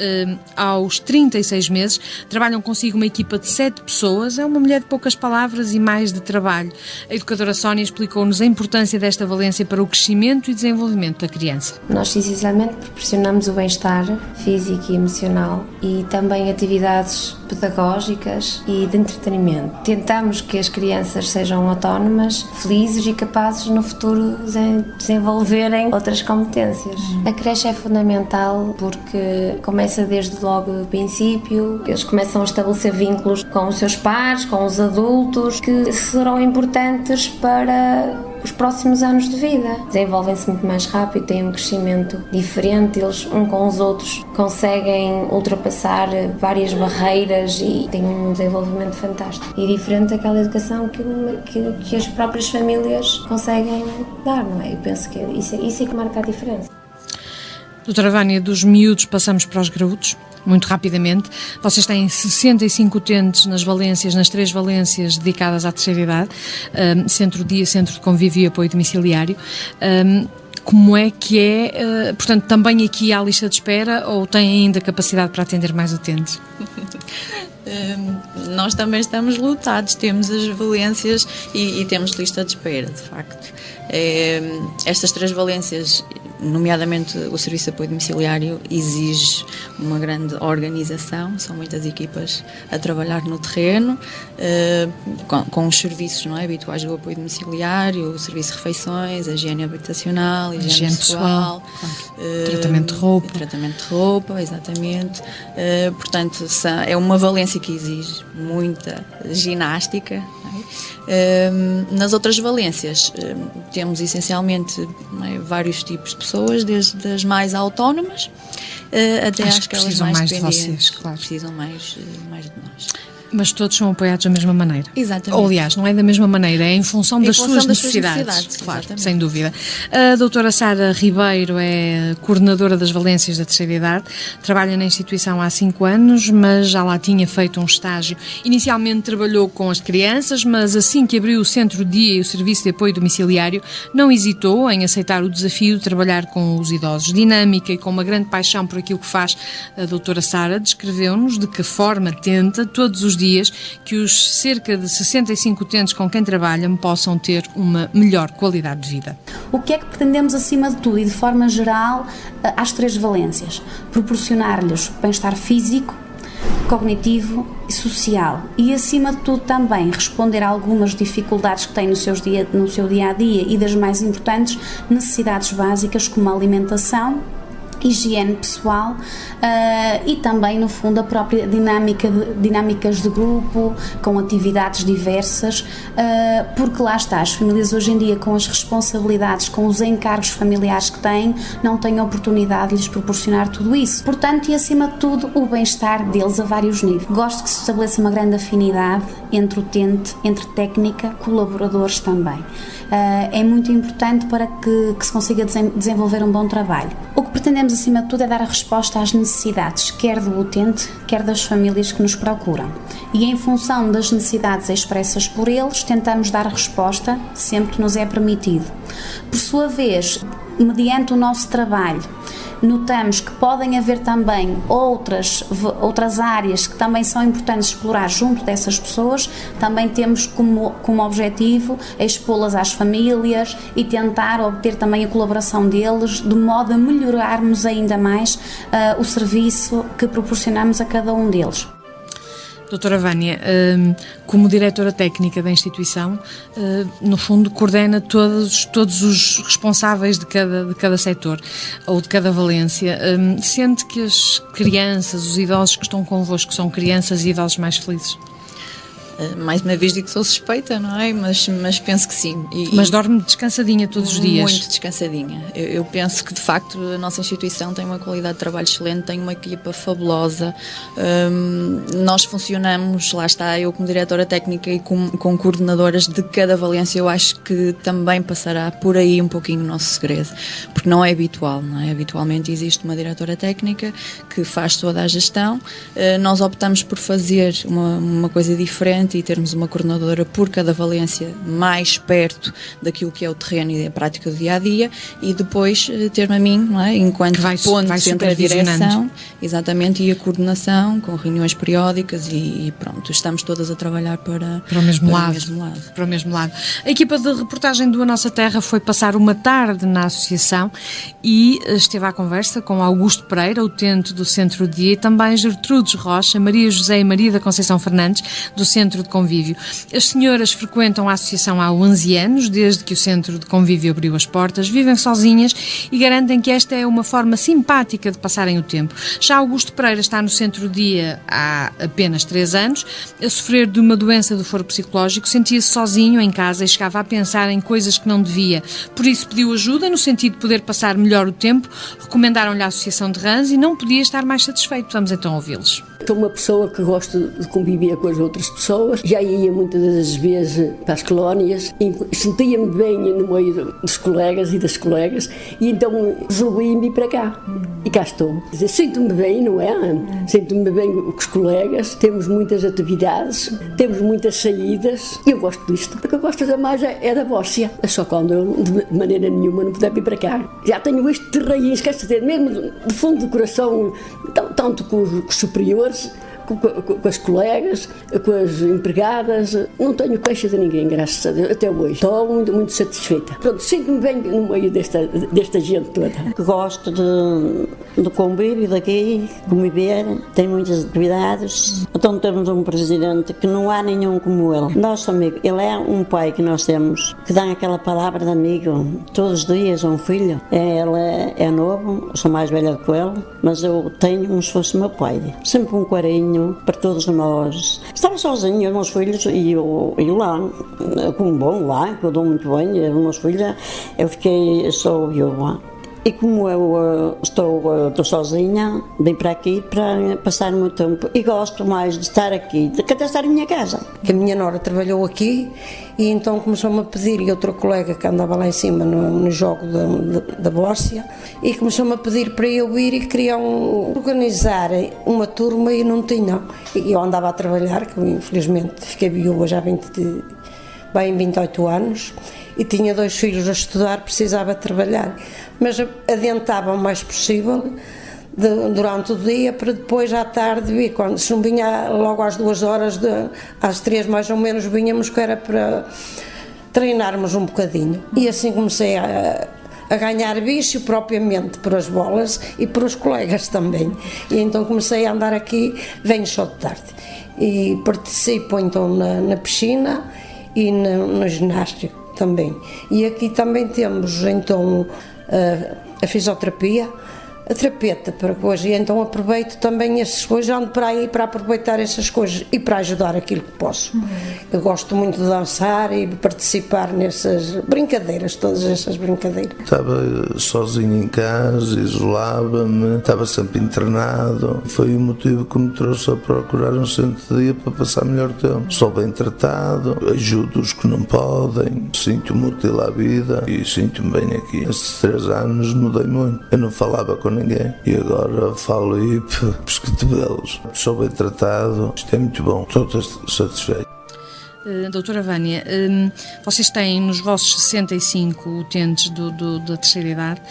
aos 36 meses. Trabalham consigo uma equipa de 7 pessoas. É uma mulher de poucas palavras e mais de trabalho. A educadora Sónia explicou-nos a importância desta valência para o crescimento e desenvolvimento da criança. Nós essencialmente proporcionamos o bem-estar físico e emocional e também atividades pedagógicas e de entretenimento. Tentamos que as crianças sejam autónomas, felizes e capazes no futuro de desenvolverem outras competências. A creche é fundamental porque começa desde logo o princípio, eles começam a estabelecer vínculos com os seus pares, com os adultos, que serão importantes para os próximos anos de vida. Desenvolvem-se muito mais rápido, têm um crescimento diferente, eles um com os outros conseguem ultrapassar várias barreiras e têm um desenvolvimento fantástico. E diferente daquela educação que as próprias famílias conseguem dar, não é? Eu penso que isso é que marca a diferença. Doutora Vânia, dos miúdos passamos para os graúdos, muito rapidamente. Vocês têm 65 utentes nas valências, nas 3 valências dedicadas à terceira idade, centro-dia, centro de convívio e apoio domiciliário. Como é que é, portanto, também aqui há lista de espera ou tem ainda capacidade para atender mais utentes? Nós também estamos lotados, temos as valências e temos lista de espera, de facto. Estas 3 valências, nomeadamente o serviço de apoio domiciliário, exige uma grande organização, são muitas equipas a trabalhar no terreno, com os serviços, não é, habituais do apoio domiciliário, o serviço de refeições, a higiene habitacional, a higiene pessoal, tratamento de roupa, exatamente. Portanto, é uma valência que exige muita ginástica. Nas outras valências temos essencialmente vários tipos de pessoas, desde as mais autónomas até às que elas mais dependentes, de vocês, claro. Precisam mais de nós. Mas todos são apoiados da mesma maneira. Exatamente. Ou, aliás, não é da mesma maneira, é em função das suas necessidades. Claro, exatamente. Sem dúvida. A doutora Sara Ribeiro é coordenadora das valências da terceira idade, trabalha na instituição há 5 anos, mas já lá tinha feito um estágio. Inicialmente trabalhou com as crianças, mas assim que abriu o centro-dia e o serviço de apoio domiciliário, não hesitou em aceitar o desafio de trabalhar com os idosos. Dinâmica e com uma grande paixão por aquilo que faz, a doutora Sara descreveu-nos de que forma tenta, todos os dias, que os cerca de 65 utentes com quem trabalham possam ter uma melhor qualidade de vida. O que é que pretendemos, acima de tudo e de forma geral, às 3 valências? Proporcionar-lhes bem-estar físico, cognitivo e social e, acima de tudo, também responder a algumas dificuldades que tem no seu dia-a-dia e das mais importantes necessidades básicas como a alimentação, higiene pessoal e também, no fundo, a própria dinâmicas de grupo, com atividades diversas, porque lá está, as famílias hoje em dia, com as responsabilidades, com os encargos familiares que têm, não têm a oportunidade de lhes proporcionar tudo isso. Portanto, e acima de tudo, o bem-estar deles a vários níveis. Gosto que se estabeleça uma grande afinidade entre utente, entre técnica, colaboradores também. É muito importante para que se consiga desenvolver um bom trabalho. O que pretendemos, acima de tudo, é dar a resposta às necessidades, quer do utente, quer das famílias que nos procuram. E em função das necessidades expressas por eles, tentamos dar a resposta sempre que nos é permitido. Por sua vez, mediante o nosso trabalho, notamos que podem haver também outras áreas que também são importantes explorar junto dessas pessoas. Também temos como objetivo expô-las às famílias e tentar obter também a colaboração deles, de modo a melhorarmos ainda mais o serviço que proporcionamos a cada um deles. Doutora Vânia, como diretora técnica da instituição, no fundo coordena todos os responsáveis de cada setor ou de cada valência. Sente que as crianças, os idosos que estão convosco, são crianças e idosos mais felizes? Mais uma vez digo que sou suspeita, não é? Mas penso que sim. Mas dorme descansadinha todos os dias? Muito descansadinha. Eu penso que, de facto, a nossa instituição tem uma qualidade de trabalho excelente, tem uma equipa fabulosa. Nós funcionamos, lá está, eu como diretora técnica e com coordenadoras de cada valência. Eu acho que também passará por aí um pouquinho o nosso segredo, porque não é habitual, não é? Habitualmente existe uma diretora técnica que faz toda a gestão. Nós optamos por fazer uma coisa diferente e termos uma coordenadora por cada valência mais perto daquilo que é o terreno e a prática do dia-a-dia, e depois ter-me a mim, não é? Enquanto ponto entre a direção, exatamente, e a coordenação, com reuniões periódicas e pronto, estamos todas a trabalhar para o mesmo lado. A equipa de reportagem do A Nossa Terra foi passar uma tarde na associação e esteve à conversa com Augusto Pereira, utente do Centro de Dia, e também Gertrudes Rocha, Maria José e Maria da Conceição Fernandes, do Centro de Convívio. As senhoras frequentam a associação há 11 anos, desde que o Centro de Convívio abriu as portas, vivem sozinhas e garantem que esta é uma forma simpática de passarem o tempo. Já Augusto Pereira está no Centro de Dia há apenas 3 anos, a sofrer de uma doença do foro psicológico, sentia-se sozinho em casa e chegava a pensar em coisas que não devia. Por isso pediu ajuda no sentido de poder passar melhor o tempo, recomendaram-lhe a Associação de Rãs e não podia estar mais satisfeito. Vamos então ouvi-los. Sou uma pessoa que gosta de conviver com as outras pessoas. Já ia muitas das vezes para as colónias e sentia-me bem no meio dos colegas e das colegas, e então resolvi vir para cá. E cá estou. Sinto-me bem, não é? Sinto-me bem com os colegas, temos muitas atividades, temos muitas saídas. E eu gosto disto. O que eu gosto de mais é da Bórcia. É só quando eu, de maneira nenhuma, não puder vir para cá. Já tenho este de raiz, quer dizer, mesmo de fundo do coração, tanto com os superiores, com as colegas, com as empregadas. Não tenho queixa de ninguém, graças a Deus, até hoje. Estou muito, muito satisfeita. Pronto, sinto-me bem no meio desta gente toda. Gosto do convívio daqui, conviver, tem muitas atividades. Então temos um presidente que não há nenhum como ele. Nosso amigo, ele é um pai que nós temos, que dá aquela palavra de amigo todos os dias a um filho. Ele é novo, eu sou mais velha do que ele, mas eu tenho como se fosse meu pai. Sempre um carinho para todos nós. Estava sozinho, os meus filhos, e eu lá, como bom lá, que eu dou muito bem, os meus filhos, sou viúva. E como eu estou sozinha, vim para aqui para passar o meu tempo. E gosto mais de estar aqui do que até estar em minha casa. Que a minha nora trabalhou aqui e então começou-me a pedir, e outra colega que andava lá em cima no jogo da Bórcia, e começou-me a pedir para eu ir e queriam organizar uma turma e não tinham. E eu andava a trabalhar, que infelizmente fiquei viúva já bem 28 anos, e tinha 2 filhos a estudar, precisava trabalhar, mas adiantava o mais possível durante o dia, para depois à tarde vir, se não vinha logo às 2 horas, às 3 mais ou menos vinhamos, que era para treinarmos um bocadinho. E assim comecei a a ganhar vício propriamente por as bolas e por os colegas também. E então comecei a andar aqui, venho só de tarde. E participo então na piscina e no ginásio também. E aqui também temos então a fisioterapia, a terapeuta para coisas, e então aproveito também essas coisas, ando para aí para aproveitar essas coisas e para ajudar aquilo que posso. Eu gosto muito de dançar e de participar nessas brincadeiras, todas essas brincadeiras. Estava sozinho em casa, isolava-me, estava sempre internado. Foi o motivo que me trouxe a procurar um centro de dia para passar melhor tempo. Sou bem tratado, ajudo os que não podem, sinto-me útil à vida e sinto-me bem aqui. Estes 3 anos mudei muito. Eu não falava com ninguém e agora falo aí por escotelos. Sou bem tratado, isto é muito bom, estou satisfeito. Doutora Vânia, vocês têm nos vossos 65 utentes da terceira idade,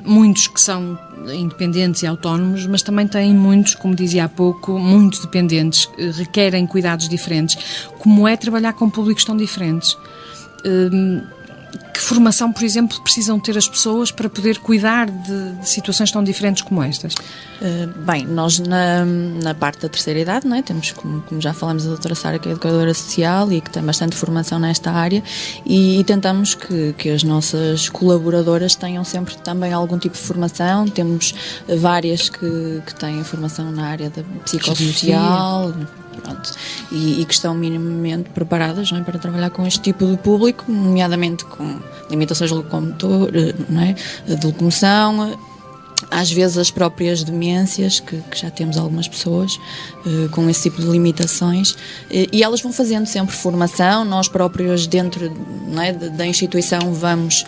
muitos que são independentes e autónomos, mas também têm muitos, como dizia há pouco, muito dependentes, requerem cuidados diferentes. Como é trabalhar com públicos tão diferentes? Que formação, por exemplo, precisam ter as pessoas para poder cuidar de situações tão diferentes como estas? Bem, nós na parte da terceira idade, não é? Temos, como já falamos, a doutora Sara, que é educadora social e que tem bastante formação nesta área, e tentamos que as nossas colaboradoras tenham sempre também algum tipo de formação. Temos várias que têm formação na área da psicossocial. Pronto, e que estão minimamente preparadas, não é, para trabalhar com este tipo de público, nomeadamente com limitações não é, de locomoção, às vezes as próprias demências, que já temos algumas pessoas com esse tipo de limitações, e elas vão fazendo sempre formação. Nós próprios dentro, não é, da instituição vamos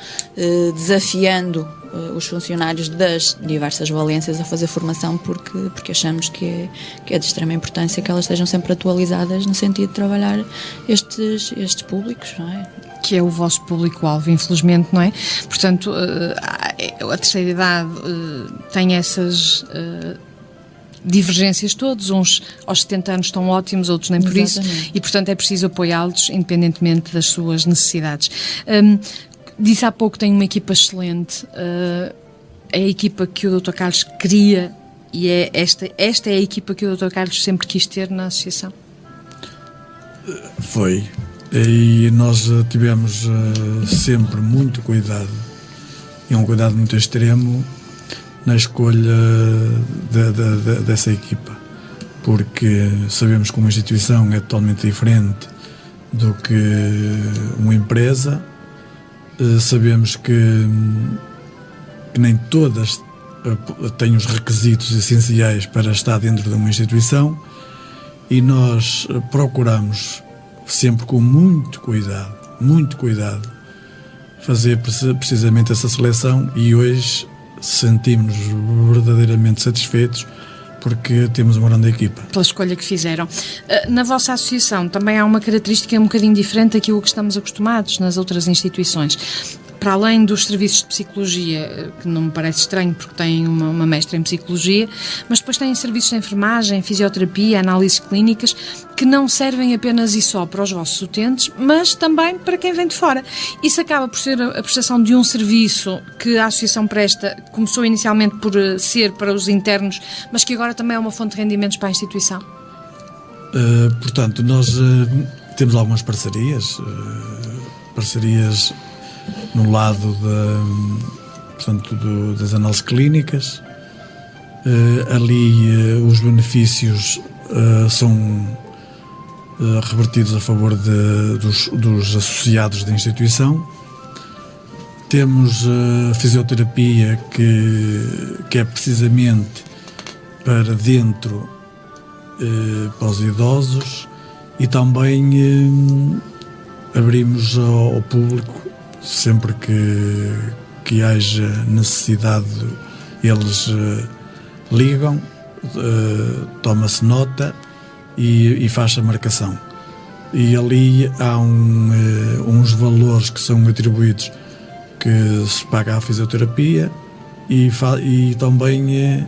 desafiando os funcionários das diversas valências a fazer formação, porque achamos que é de extrema importância que elas estejam sempre atualizadas no sentido de trabalhar estes públicos, não é? Que é o vosso público-alvo, infelizmente, não é? Portanto, a terceira idade tem essas divergências todos, uns aos 70 anos estão ótimos, outros nem por Exatamente. Isso, e portanto é preciso apoiá-los independentemente das suas necessidades. Disse há pouco que tem uma equipa excelente, é a equipa que o Dr. Carlos queria, e esta é a equipa que o Dr. Carlos sempre quis ter na associação? Foi, e nós tivemos sempre muito cuidado, e um cuidado muito extremo na escolha dessa equipa, porque sabemos que uma instituição é totalmente diferente do que uma empresa. Sabemos que nem todas têm os requisitos essenciais para estar dentro de uma instituição, e nós procuramos sempre com muito cuidado fazer precisamente essa seleção, e hoje sentimos-nos verdadeiramente satisfeitos porque temos uma grande equipa. Pela escolha que fizeram. Na vossa associação também há uma característica um bocadinho diferente daquilo que estamos acostumados nas outras instituições. Para além dos serviços de psicologia, que não me parece estranho porque têm uma mestra em psicologia, mas depois têm serviços de enfermagem, fisioterapia, análises clínicas, que não servem apenas e só para os vossos utentes, mas também para quem vem de fora. Isso acaba por ser a prestação de um serviço que a associação presta, começou inicialmente por ser para os internos, mas que agora também é uma fonte de rendimentos para a instituição. Portanto, nós temos algumas parcerias no lado das análises clínicas. Ali os benefícios são revertidos a favor dos associados da instituição. Temos a fisioterapia que é precisamente para dentro, para os idosos, e também abrimos ao público sempre que haja necessidade. Eles ligam, toma-se nota e faz a marcação, e ali há uns valores que são atribuídos, que se paga a fisioterapia, e também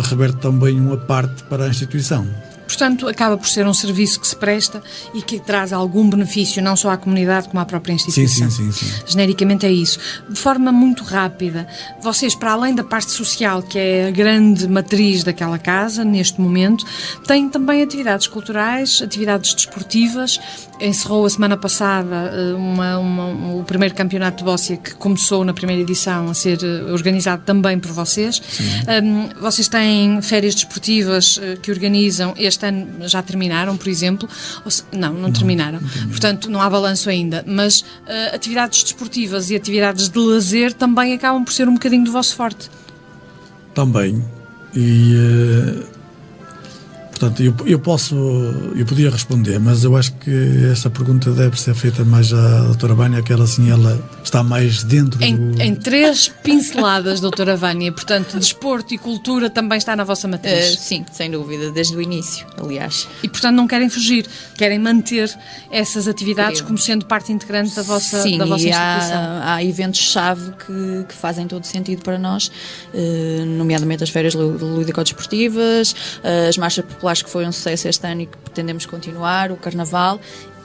reverte também uma parte para a instituição. portanto, acaba por ser um serviço que se presta e que traz algum benefício, não só à comunidade como à própria instituição. Sim. Genericamente é isso. De forma muito rápida, vocês, para além da parte social, que é a grande matriz daquela casa, neste momento, têm também atividades culturais, atividades desportivas. Encerrou a semana passada o primeiro campeonato de bóssia, que começou na primeira edição a ser organizado também por vocês. Vocês têm férias desportivas que organizam, este ano já terminaram, por exemplo? Não terminaram. Portanto, não há balanço ainda, mas atividades desportivas e atividades de lazer também acabam por ser um bocadinho do vosso forte. Também. E... portanto, eu podia responder, mas eu acho que esta pergunta deve ser feita mais à doutora Vânia, que ela está mais dentro em 3 pinceladas, doutora Vânia. Portanto, desporto e cultura também está na vossa matriz. Sim, sem dúvida, desde o início, aliás. E, portanto, não querem fugir, querem manter essas atividades como sendo parte integrante da vossa instituição. Há eventos-chave que fazem todo sentido para nós, nomeadamente as férias lúdico-desportivas, as marchas populares, que foi um sucesso este ano e que pretendemos continuar, o Carnaval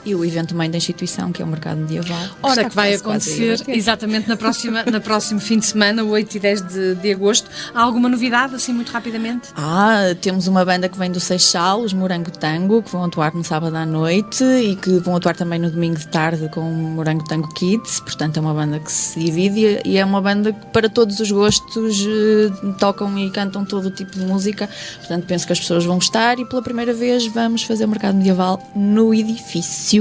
e o evento mãe da instituição, que é o Mercado Medieval. Ora, que vai acontecer exatamente no próximo fim de semana, 8 e 10 de agosto. Há alguma novidade, assim, muito rapidamente? Temos uma banda que vem do Seixal, os Morango Tango, que vão atuar no sábado à noite e que vão atuar também no domingo de tarde com o Morango Tango Kids. Portanto, é uma banda que se divide e é uma banda que, para todos os gostos, tocam e cantam todo o tipo de música. Portanto, penso que as pessoas vão gostar e pela primeira vez vamos fazer o Mercado Medieval no edifício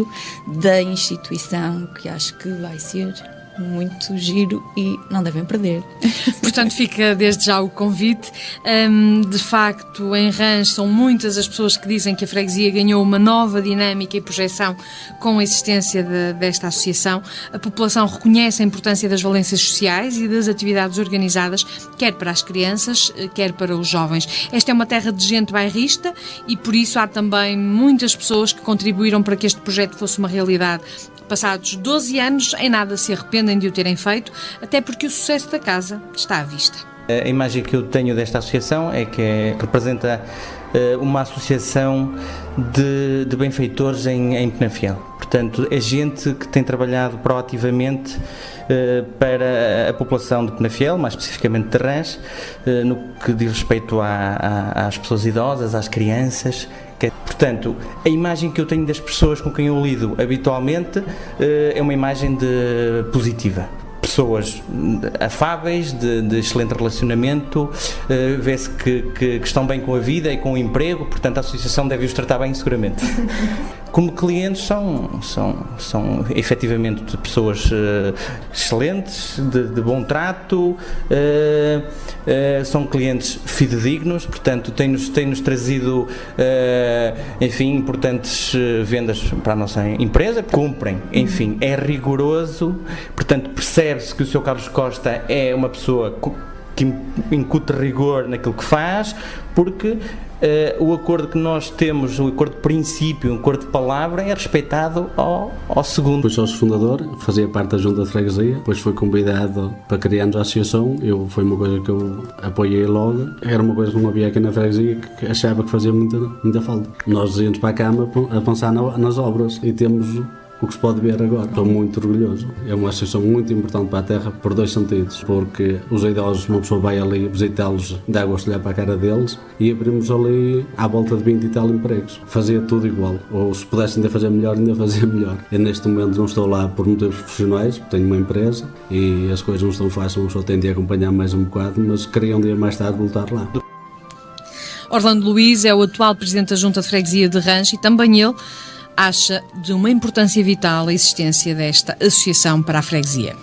da instituição, que acho que vai ser muito giro e não devem perder. Portanto, fica desde já o convite. De facto, em Rãs são muitas as pessoas que dizem que a freguesia ganhou uma nova dinâmica e projeção com a existência desta associação. A população reconhece a importância das valências sociais e das atividades organizadas, quer para as crianças, quer para os jovens. Esta é uma terra de gente bairrista e por isso há também muitas pessoas que contribuíram para que este projeto fosse uma realidade. Passados 12 anos, em nada se arrependem de o terem feito, até porque o sucesso da casa está à vista. A imagem que eu tenho desta associação é que representa uma associação de benfeitores em Penafiel. Portanto, é gente que tem trabalhado proativamente para a população de Penafiel, mais especificamente de Rãs, no que diz respeito às pessoas idosas, às crianças. Portanto, a imagem que eu tenho das pessoas com quem eu lido habitualmente é uma imagem positiva. Pessoas afáveis, de excelente relacionamento, vê-se que estão bem com a vida e com o emprego, portanto a associação deve os tratar bem seguramente. Como clientes são efetivamente pessoas excelentes, de bom trato, são clientes fidedignos, portanto tem-nos trazido importantes vendas para a nossa empresa, cumprem, enfim, é rigoroso, portanto percebe-se que o Sr. Carlos Costa é uma pessoa que incute rigor naquilo que faz, porque o acordo que nós temos, o acordo de princípio, o acordo de palavra, é respeitado ao segundo. Depois sócio fundador, fazia parte da junta de freguesia, depois foi convidado para criarmos a associação, foi uma coisa que eu apoiei logo, era uma coisa que não havia aqui na freguesia, que achava que fazia muita falta. Nós íamos para a Cama a pensar nas obras e temos o que se pode ver agora. Estou muito orgulhoso. É uma associação muito importante para a terra por 2 sentidos. Porque os idosos, uma pessoa vai ali visitá-los, dá gosto de olhar para a cara deles, e abrimos ali à volta de 20 e tal empregos. Fazia tudo igual. Ou se pudesse ainda fazer melhor, ainda fazia melhor. Eu neste momento não estou lá por motivos profissionais, tenho uma empresa e as coisas não estão fáceis, uma pessoa tem de acompanhar mais um bocado, mas queria um dia mais tarde voltar lá. Orlando Luís é o atual presidente da Junta de Freguesia de Rãs e também ele acha de uma importância vital a existência desta associação para a freguesia.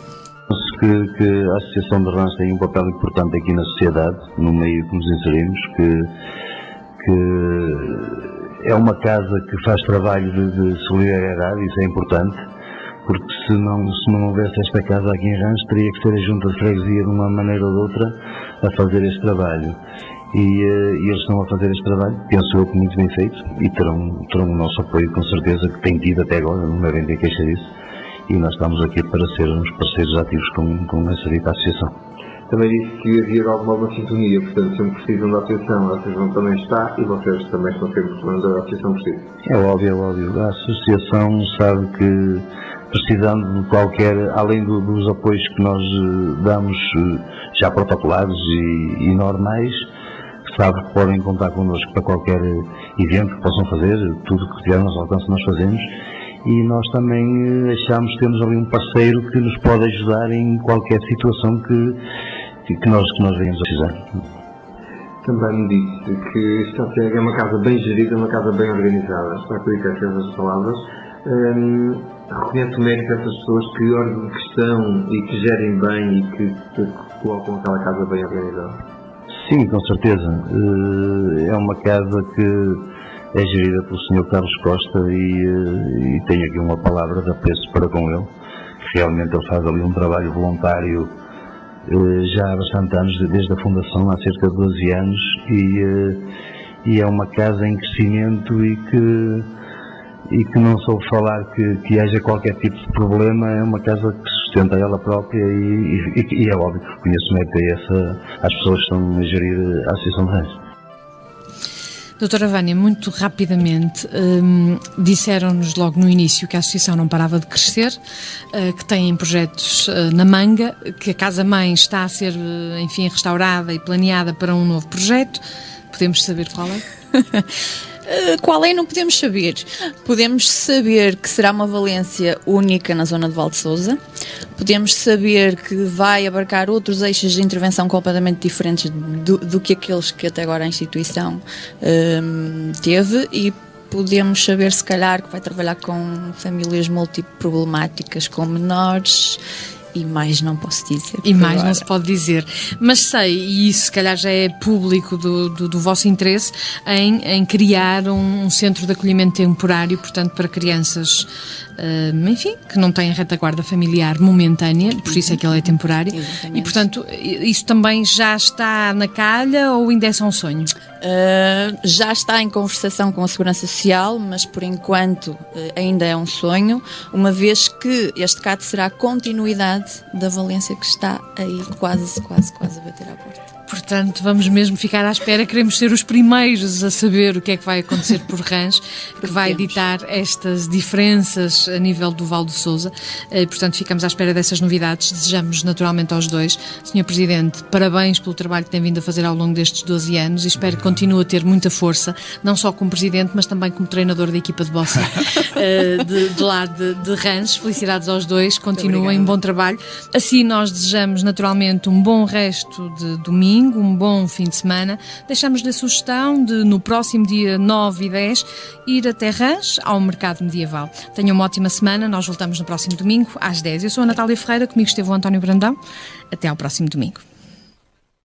Acho que a Associação de Rãs tem um papel importante aqui na sociedade, no meio que nos inserimos, que é uma casa que faz trabalho de solidariedade, isso é importante, porque se não houvesse esta casa aqui em Rãs, teria que ser a Junta de Freguesia de uma maneira ou de outra a fazer este trabalho. E eles estão a fazer este trabalho, penso eu que muito bem feito, e terão o nosso apoio com certeza, que tem tido até agora, não devem ter queixa disso, e nós estamos aqui para ser uns parceiros ativos com essa dita associação. também disse que havia alguma sintonia, portanto, sempre precisam da associação, a associação também está e vocês também estão sempre falando da associação precisa. É óbvio. A associação sabe que precisando de qualquer, além dos apoios que nós damos já protocolados e normais, sabe que podem contar connosco para qualquer evento que possam fazer, tudo que tiver ao nosso alcance nós fazemos, e nós também achamos que temos ali um parceiro que nos pode ajudar em qualquer situação que nós venhamos a precisar. Também me disse que isto é uma casa bem gerida, uma casa bem organizada. Está a aplicar essas palavras. Reconhece o mérito dessas pessoas que estão e que gerem bem e que colocam aquela casa bem organizada. Sim, com certeza. É uma casa que é gerida pelo Sr. Carlos Costa e tenho aqui uma palavra de apreço para com ele. Realmente ele faz ali um trabalho voluntário já há bastante anos, desde a fundação, há cerca de 12 anos, e é uma casa em crescimento e que não soube falar que haja qualquer tipo de problema. É uma casa que sustenta ela própria e é óbvio que reconheço mérito às pessoas que estão a gerir a Associação de Rãs. Doutora Vânia, muito rapidamente, disseram-nos logo no início que a Associação não parava de crescer, que têm projetos na manga, que a Casa-Mãe está a ser, enfim, restaurada e planeada para um novo projeto. Podemos saber qual é? Qual é? Não podemos saber. Podemos saber que será uma Valência única na zona de Val de Sousa. Podemos saber que vai abarcar outros eixos de intervenção completamente diferentes do que aqueles que até agora a instituição teve, e podemos saber, se calhar, que vai trabalhar com famílias multiproblemáticas, com menores. E mais não posso dizer. E mais agora não se pode dizer. Mas sei, e isso se calhar já é público do vosso interesse, em criar um centro de acolhimento temporário, portanto, para crianças, enfim, que não têm retaguarda familiar momentânea, por isso é que ele é temporário. Exatamente. E, portanto, isso também já está na calha ou ainda é só um sonho? Já está em conversação com a Segurança Social, mas por enquanto ainda é um sonho, uma vez que este CAT será a continuidade da Valência que está aí quase a bater à porta. Portanto, vamos mesmo ficar à espera. Queremos ser os primeiros a saber o que é que vai acontecer por Rãs, que vai ditar estas diferenças a nível do Val de Sousa. Portanto, ficamos à espera dessas novidades. Desejamos naturalmente aos dois. Sr. Presidente, parabéns pelo trabalho que tem vindo a fazer ao longo destes 12 anos e espero que continue a ter muita força, não só como Presidente, mas também como treinador da equipa de boxe de lá de Rãs. Felicidades aos dois, continuem, bom trabalho. Assim, nós desejamos naturalmente um bom resto de domingo, um bom fim de semana. Deixamos-lhe a sugestão de, no próximo dia 9 e 10, ir até Rãs, ao Mercado Medieval. Tenham uma ótima semana, nós voltamos no próximo domingo, às 10. Eu sou a Natália Ferreira, comigo esteve o António Brandão. Até ao próximo domingo.